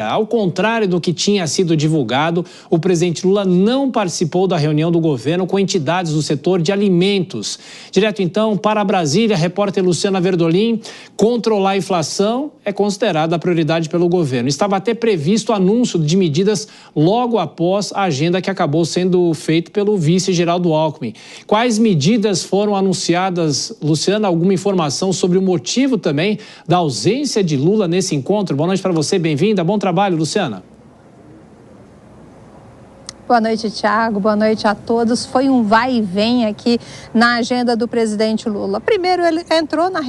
Ao contrário do que tinha sido divulgado, o presidente Lula não participou da reunião do governo com entidades do setor de alimentos. Direto então para Brasília, a repórter Luciana Verdolim. Controlar a inflação é considerada a prioridade pelo governo. Estava até previsto o anúncio de medidas logo após a agenda que acabou sendo feita pelo vice Geraldo Alckmin. Quais medidas foram anunciadas, Luciana? Alguma informação sobre o motivo também da ausência de Lula nesse encontro? Boa noite para você, bem-vinda, bom trabalho, Luciana. Boa noite, Thiago. Boa noite a todos. Foi um vai e vem aqui na agenda do presidente Lula. Primeiro, ele entrou na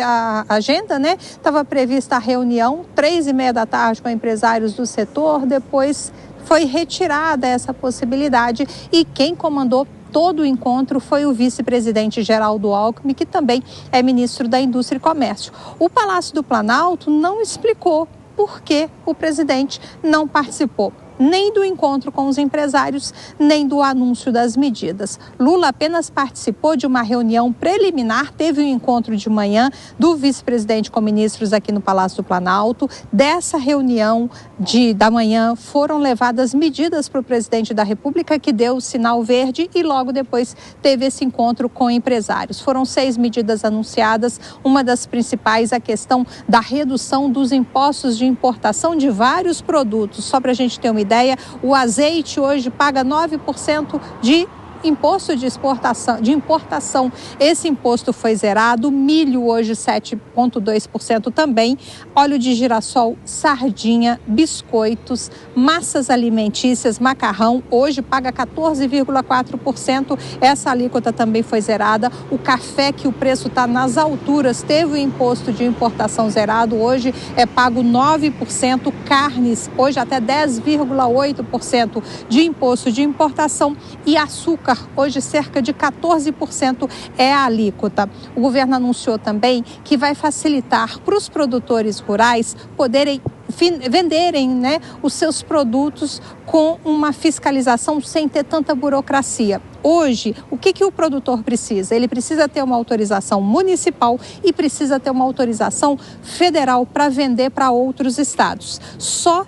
a agenda, né? Estava prevista a reunião, 3h30 da tarde, com empresários do setor. Depois foi retirada essa possibilidade e quem comandou todo o encontro foi o vice-presidente Geraldo Alckmin, que também é ministro da Indústria e Comércio. O Palácio do Planalto não explicou por que o presidente não participou nem do encontro com os empresários, nem do anúncio das medidas. Lula apenas participou de uma reunião preliminar, teve um encontro de manhã do vice-presidente com ministros aqui no Palácio do Planalto. Dessa reunião da manhã foram levadas medidas para o presidente da República, que deu o sinal verde, e logo depois teve esse encontro com empresários. Foram 6 medidas anunciadas, uma das principais a questão da redução dos impostos de importação de vários produtos. Só para a gente ter uma ideia, o azeite hoje paga 9% de imposto de importação. Esse imposto foi zerado. Milho hoje 7,2% também. Óleo de girassol, sardinha, biscoitos, massas alimentícias, macarrão, hoje paga 14,4%. Essa alíquota também foi zerada. O café, que o preço está nas alturas, teve o imposto de importação zerado. Hoje é pago 9%. Carnes, hoje até 10,8% de imposto de importação. E açúcar, hoje cerca de 14% é a alíquota. O governo anunciou também que vai facilitar para os produtores rurais poderem venderem, né, os seus produtos com uma fiscalização sem ter tanta burocracia. Hoje, o que o produtor precisa? Ele precisa ter uma autorização municipal e precisa ter uma autorização federal para vender para outros estados. Só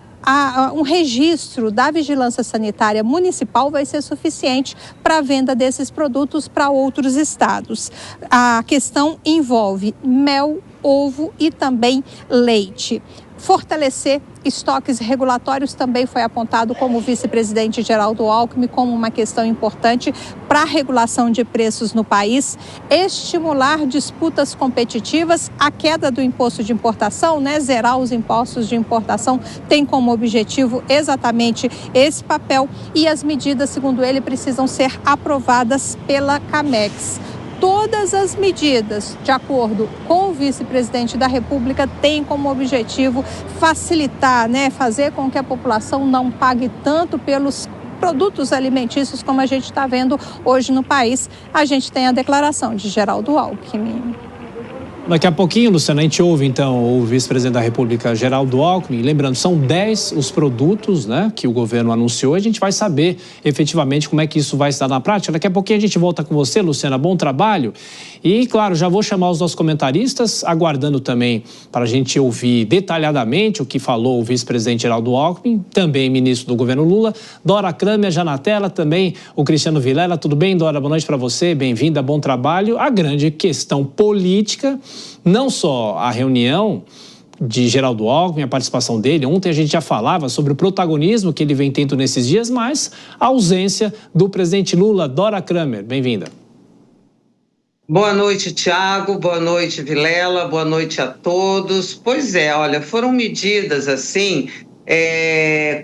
um registro da Vigilância Sanitária Municipal vai ser suficiente para a venda desses produtos para outros estados. A questão envolve mel, ovo e também leite. Fortalecer estoques regulatórios também foi apontado como vice-presidente Geraldo Alckmin como uma questão importante para a regulação de preços no país. Estimular disputas competitivas, a queda do imposto de importação, né? Zerar os impostos de importação tem como objetivo exatamente esse papel, e as medidas, segundo ele, precisam ser aprovadas pela CAMEX. Todas as medidas, de acordo com o vice-presidente da República, têm como objetivo facilitar, né, fazer com que a população não pague tanto pelos produtos alimentícios como a gente está vendo hoje no país. A gente tem a declaração de Geraldo Alckmin. Daqui a pouquinho, Luciana, a gente ouve então o vice-presidente da República, Geraldo Alckmin. Lembrando, são 10 os produtos, né, que o governo anunciou. A gente vai saber efetivamente como é que isso vai se dar na prática. Daqui a pouquinho a gente volta com você, Luciana. Bom trabalho. E, claro, já vou chamar os nossos comentaristas, aguardando também para a gente ouvir detalhadamente o que falou o vice-presidente Geraldo Alckmin, também ministro do governo Lula. Dora Kramer já na tela, também o Cristiano Vilela. Tudo bem, Dora? Boa noite para você. Bem-vinda, bom trabalho. A grande questão política, não só a reunião de Geraldo Alckmin, a participação dele. Ontem a gente já falava sobre o protagonismo que ele vem tendo nesses dias, mas a ausência do presidente Lula. Dora Kramer, bem-vinda. Boa noite, Thiago. Boa noite, Vilela. Boa noite a todos. Pois é, olha, foram medidas assim,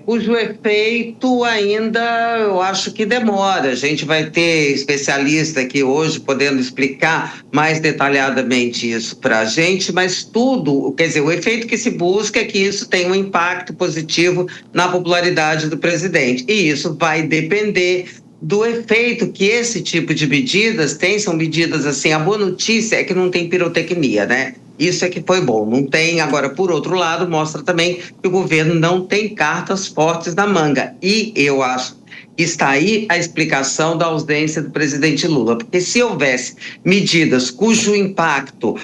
cujo efeito ainda eu acho que demora. A gente vai ter especialista aqui hoje podendo explicar mais detalhadamente isso para a gente, mas tudo, quer dizer, o efeito que se busca é que isso tenha um impacto positivo na popularidade do presidente, e isso vai depender do efeito que esse tipo de medidas tem. São medidas assim, a boa notícia é que não tem pirotecnia, né? Isso é que foi bom. Não tem, agora, por outro lado, mostra também que o governo não tem cartas fortes na manga. E eu acho que está aí a explicação da ausência do presidente Lula, porque se houvesse medidas cujo impacto,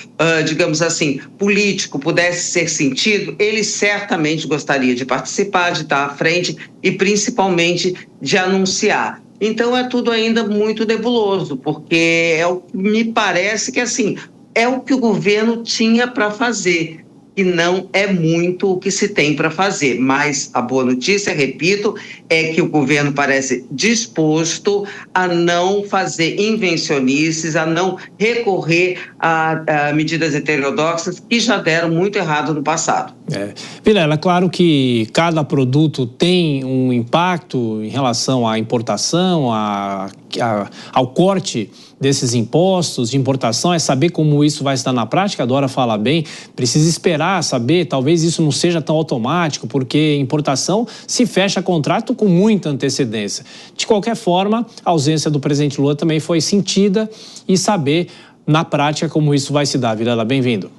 digamos assim, político pudesse ser sentido, ele certamente gostaria de participar, de estar à frente e principalmente de anunciar. Então é tudo ainda muito nebuloso, porque me parece que assim, é o que o governo tinha para fazer. E não é muito o que se tem para fazer. Mas a boa notícia, repito, é que o governo parece disposto a não fazer invencionices, a não recorrer a medidas heterodoxas que já deram muito errado no passado. Vilela, claro que cada produto tem um impacto em relação à importação, ao corte desses impostos de importação, é saber como isso vai se dar na prática. A Dora fala bem, precisa esperar, saber, talvez isso não seja tão automático, porque importação se fecha contrato com muita antecedência. De qualquer forma, a ausência do presidente Lula também foi sentida e saber na prática como isso vai se dar. Vilela, bem-vindo.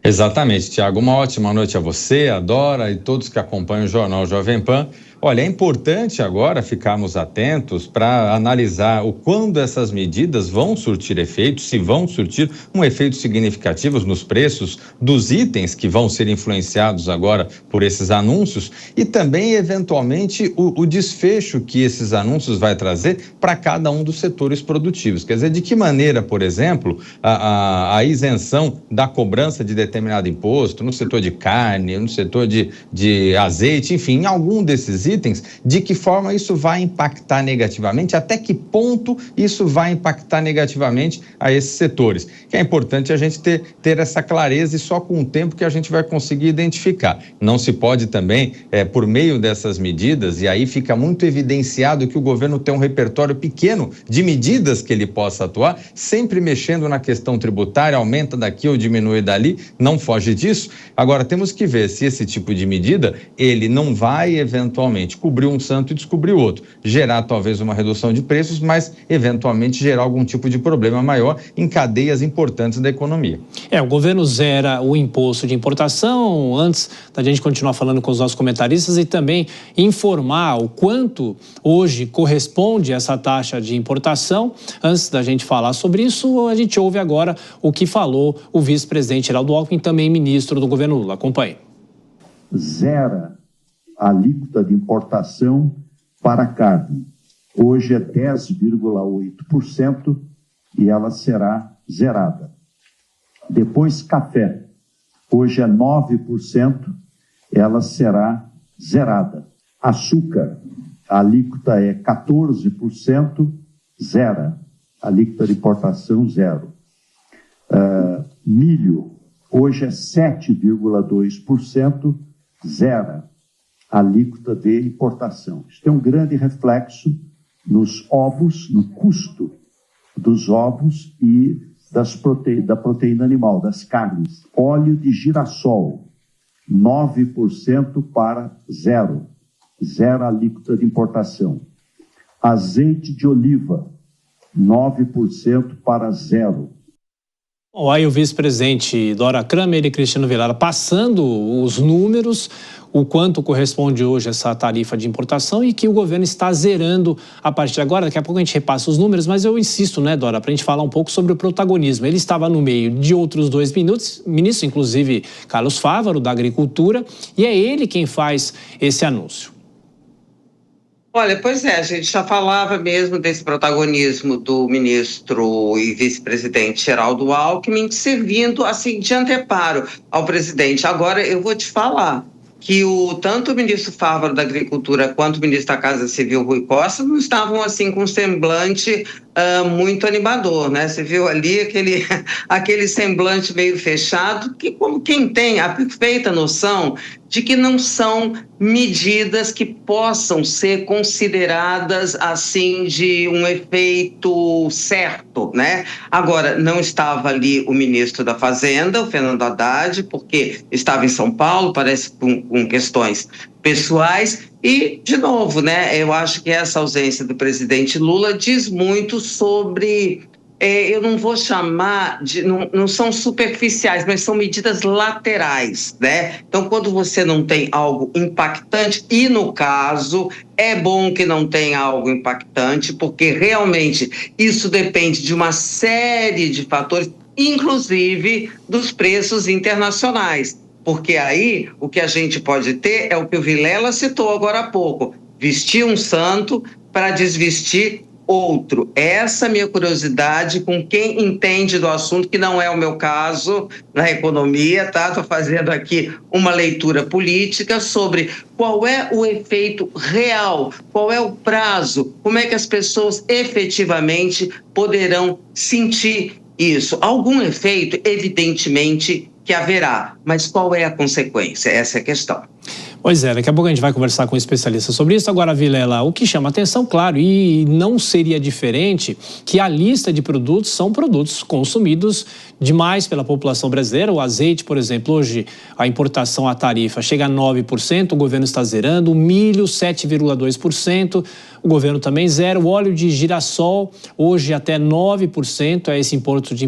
Exatamente, Tiago. Uma ótima noite a você, a Dora e todos que acompanham o Jornal Jovem Pan. Olha, é importante agora ficarmos atentos para analisar o quando essas medidas vão surtir efeito, se vão surtir um efeito significativo nos preços dos itens que vão ser influenciados agora por esses anúncios e também, eventualmente, o desfecho que esses anúncios vai trazer para cada um dos setores produtivos. Quer dizer, de que maneira, por exemplo, a isenção da cobrança de determinado imposto no setor de carne, no setor de azeite, enfim, em algum desses itens, de que forma isso vai impactar negativamente, até que ponto isso vai impactar negativamente a esses setores. Que é importante a gente ter essa clareza e só com o tempo que a gente vai conseguir identificar. Não se pode também, por meio dessas medidas, e aí fica muito evidenciado que o governo tem um repertório pequeno de medidas que ele possa atuar, sempre mexendo na questão tributária, aumenta daqui ou diminui dali, não foge disso. Agora, temos que ver se esse tipo de medida, ele não vai eventualmente cobrir um santo e descobrir outro, gerar talvez uma redução de preços, mas eventualmente gerar algum tipo de problema maior em cadeias importantes da economia. O governo zera o imposto de importação, antes da gente continuar falando com os nossos comentaristas, e também informar o quanto hoje corresponde essa taxa de importação. Antes da gente falar sobre isso, a gente ouve agora o que falou o vice-presidente Geraldo Alckmin, também ministro do governo Lula. Acompanhe. Zera a alíquota de importação para carne. Hoje é 10,8% e ela será zerada. Depois, café. Hoje é 9%, ela será zerada. Açúcar, a alíquota é 14%, zera. A alíquota de importação, zero. Milho, hoje é 7,2%, zera a alíquota de importação. Isso tem um grande reflexo nos ovos, no custo dos ovos e da proteína animal, das carnes. Óleo de girassol, 9% para zero a alíquota de importação. Azeite de oliva, 9% para zero. Bom, aí o vice-presidente Dora Kramer e Cristiano Vilela passando os números, o quanto corresponde hoje essa tarifa de importação e que o governo está zerando a partir de agora. Daqui a pouco a gente repassa os números, mas eu insisto, Dora, para a gente falar um pouco sobre o protagonismo. Ele estava no meio de outros dois ministros, inclusive Carlos Fávaro, da Agricultura, e é ele quem faz esse anúncio. Olha, pois é, a gente já falava mesmo desse protagonismo do ministro e vice-presidente Geraldo Alckmin, servindo assim de anteparo ao presidente. Agora eu vou te falar que tanto o ministro Fávaro da Agricultura quanto o ministro da Casa Civil, Rui Costa, não estavam assim com um semblante muito animador, né? Você viu ali aquele semblante meio fechado, que como quem tem a perfeita noção de que não são medidas que possam ser consideradas assim de um efeito certo, né? Agora, não estava ali o ministro da Fazenda, o Fernando Haddad, porque estava em São Paulo, parece com questões pessoais. E, de novo, né, eu acho que essa ausência do presidente Lula diz muito sobre eu não vou chamar de... Não são superficiais, mas são medidas laterais, né? Então, quando você não tem algo impactante, e no caso, é bom que não tenha algo impactante, porque realmente isso depende de uma série de fatores, inclusive dos preços internacionais. Porque aí o que a gente pode ter é o que o Vilela citou agora há pouco: vestir um santo para desvestir outro. Essa é a minha curiosidade com quem entende do assunto, que não é o meu caso na economia, tá? Estou fazendo aqui uma leitura política sobre qual é o efeito real, qual é o prazo, como é que as pessoas efetivamente poderão sentir isso. Algum efeito, evidentemente, que haverá, mas qual é a consequência? Essa é a questão. Pois é, daqui a pouco a gente vai conversar com um especialista sobre isso. Agora, Vilela, o que chama atenção, claro, e não seria diferente, que a lista de produtos são produtos consumidos demais pela população brasileira. O azeite, por exemplo, hoje a importação, a tarifa chega a 9%, o governo está zerando, o milho 7,2%, o governo também zera, o óleo de girassol hoje até 9%, é esse imposto de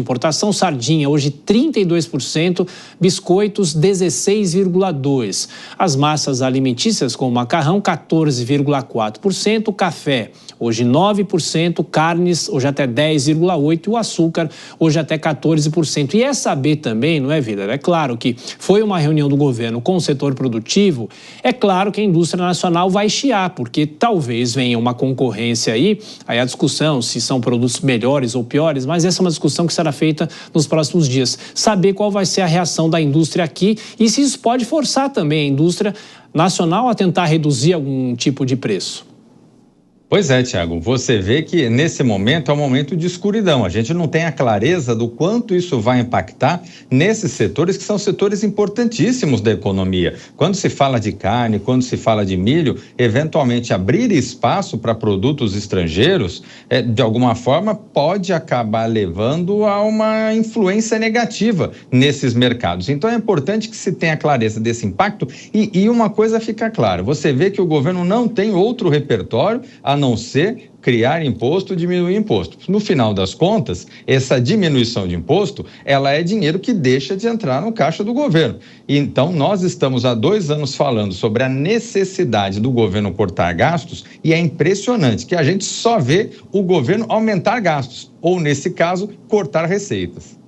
importação, sardinha hoje 32%, biscoitos 16,2%. As massas alimentícias, como macarrão, 14,4%, café, hoje 9%, carnes, hoje até 10,8%, e o açúcar, hoje até 14%. E é saber também, não é, Vilela? É claro que foi uma reunião do governo com o setor produtivo, é claro que a indústria nacional vai chiar, porque talvez venha uma concorrência aí a discussão se são produtos melhores ou piores, mas essa é uma discussão que será feita nos próximos dias. Saber qual vai ser a reação da indústria aqui e se isso pode forçar também a indústria nacional a tentar reduzir algum tipo de preço. Pois é, Tiago, você vê que nesse momento é um momento de escuridão. A gente não tem a clareza do quanto isso vai impactar nesses setores que são setores importantíssimos da economia. Quando se fala de carne, quando se fala de milho, eventualmente abrir espaço para produtos estrangeiros, de alguma forma pode acabar levando a uma influência negativa nesses mercados. Então é importante que se tenha clareza desse impacto e uma coisa fica clara, você vê que o governo não tem outro repertório a não ser criar imposto, diminuir imposto. No final das contas, essa diminuição de imposto, ela é dinheiro que deixa de entrar no caixa do governo. Então, nós estamos há 2 anos falando sobre a necessidade do governo cortar gastos e é impressionante que a gente só vê o governo aumentar gastos, ou nesse caso, cortar receitas.